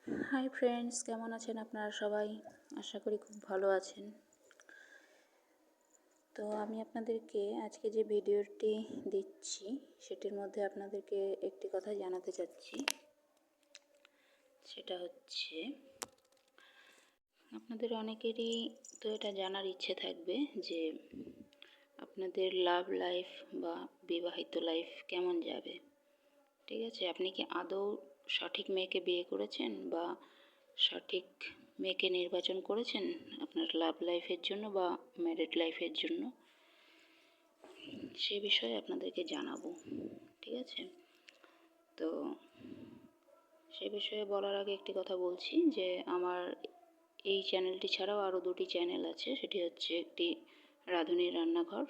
Hi friends, কেমন আছেন আপনারা সবাই? আশা করি খুব ভালো আছেন। তো আমি আপনাদেরকে আজকে যে ভিডিওটি দিচ্ছি সেটির মধ্যে আপনাদেরকে একটি কথা জানাতে চাচ্ছি। সেটা হচ্ছে, আপনাদের অনেকেরই তো এটা জানার ইচ্ছে থাকবে যে আপনাদের লাভ লাইফ বা বিবাহিত লাইফ কেমন যাবে। ঠিক আছে, আপনি কি আদৌ সঠিক মেয়েকে বিয়ে করেছেন বা সঠিক মেয়েকে নির্বাচন করেছেন আপনার লাভ লাইফের জন্য বা ম্যারিড লাইফের জন্য? সে বিষয়ে আপনাদেরকে জানাবো। ঠিক আছে, তো সে বিষয়ে বলার আগে একটি কথা বলছি যে আমার এই চ্যানেলটি ছাড়াও আরও দুটি চ্যানেল আছে। সেটি হচ্ছে একটি রাঁধুনির রান্নাঘর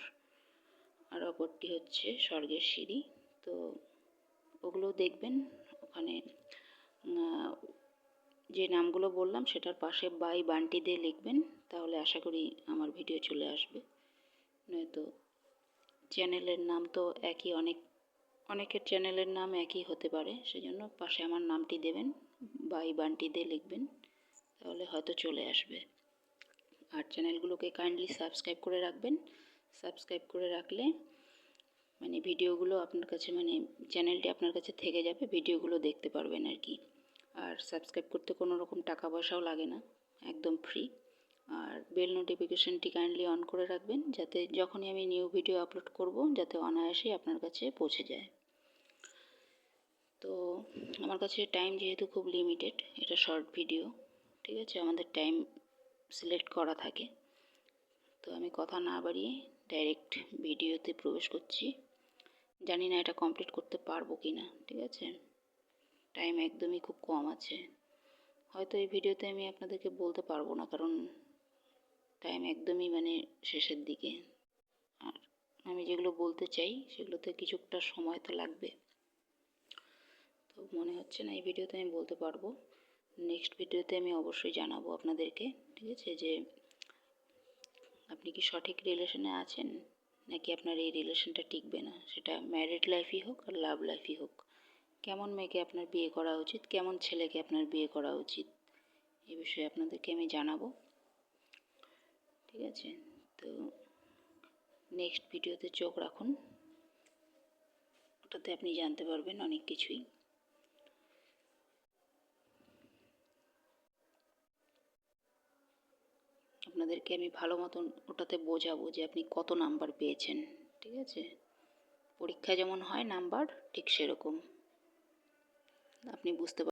আর অপরটি হচ্ছে স্বর্গের সিঁড়ি। তো ওগুলো দেখবেন। ওখানে যে নামগুলো বললাম সেটার পাশে বাই বান্টি দিয়ে লিখবেন, তাহলে আশা করি আমার ভিডিও চলে আসবে। নয়তো চ্যানেলের নাম তো একই, অনেকের চ্যানেলের নাম একই হতে পারে, সেজন্য পাশে আমার নামটি দেবেন, বাই বান্টি দিয়ে লিখবেন, তাহলে হয়তো চলে আসবে। আর চ্যানেলগুলোকে কাইন্ডলি সাবস্ক্রাইব করে রাখবেন। সাবস্ক্রাইব করে রাখলে মানে ভিডিওগুলো আপনার কাছে, মানে চ্যানেলটি আপনার কাছে থেকে যাবে, ভিডিওগুলো দেখতে পারবেন আর কি। আর সাবস্ক্রাইব করতে কোনো রকম টাকা পয়সাও লাগে না, একদম ফ্রি। আর বেল নোটিফিকেশানটি কাইন্ডলি অন করে রাখবেন, যাতে যখনই আমি নিউ ভিডিও আপলোড করব যাতে অনায়াসেই আপনার কাছে পৌঁছে যায়। তো আমার কাছে টাইম যেহেতু খুব লিমিটেড, এটা শর্ট ভিডিও, ঠিক আছে, আমাদের টাইম সিলেক্ট করা থাকে। তো আমি কথা না বাড়িয়ে ডাইরেক্ট ভিডিওতে প্রবেশ করছি। জানি না এটা কমপ্লিট করতে পারবো কি না, ঠিক আছে, টাইম একদমই খুব কম আছে। হয়তো এই ভিডিওতে আমি আপনাদেরকে বলতে পারবো না, কারণ টাইম একদমই মানে শেষের দিকে। আর আমি যেগুলো বলতে চাই সেগুলোতে কিছুটা সময় তো লাগবে। তো মনে হচ্ছে না এই ভিডিওতে আমি বলতে পারবো। নেক্সট ভিডিওতে আমি অবশ্যই জানাবো আপনাদেরকে, ঠিক আছে, যে আপনি কি সঠিক রিলেশনে আছেন নাকি আপনার এই রিলেশনটা টিকবে না। সেটা ম্যারিড লাইফই হোক আর লাভ লাইফই হোক। কেমন মেয়েকে আপনার বিয়ে করা উচিত, কেমন ছেলেকে আপনার বিয়ে করা উচিত, এই বিষয়ে আপনাদেরকে আমি জানাবো। ঠিক আছে, তো নেক্সট ভিডিওতে চোখ রাখুন, ওটাতে আপনি জানতে পারবেন অনেক কিছুই। আপনাদেরকে আমি ভালো মতন ওটাতে বোঝাবো যে আপনি কত নাম্বার পেয়েছেন। ঠিক আছে, পরীক্ষা যেমন হয় নাম্বার, ঠিক সেরকম আপনি বুঝতে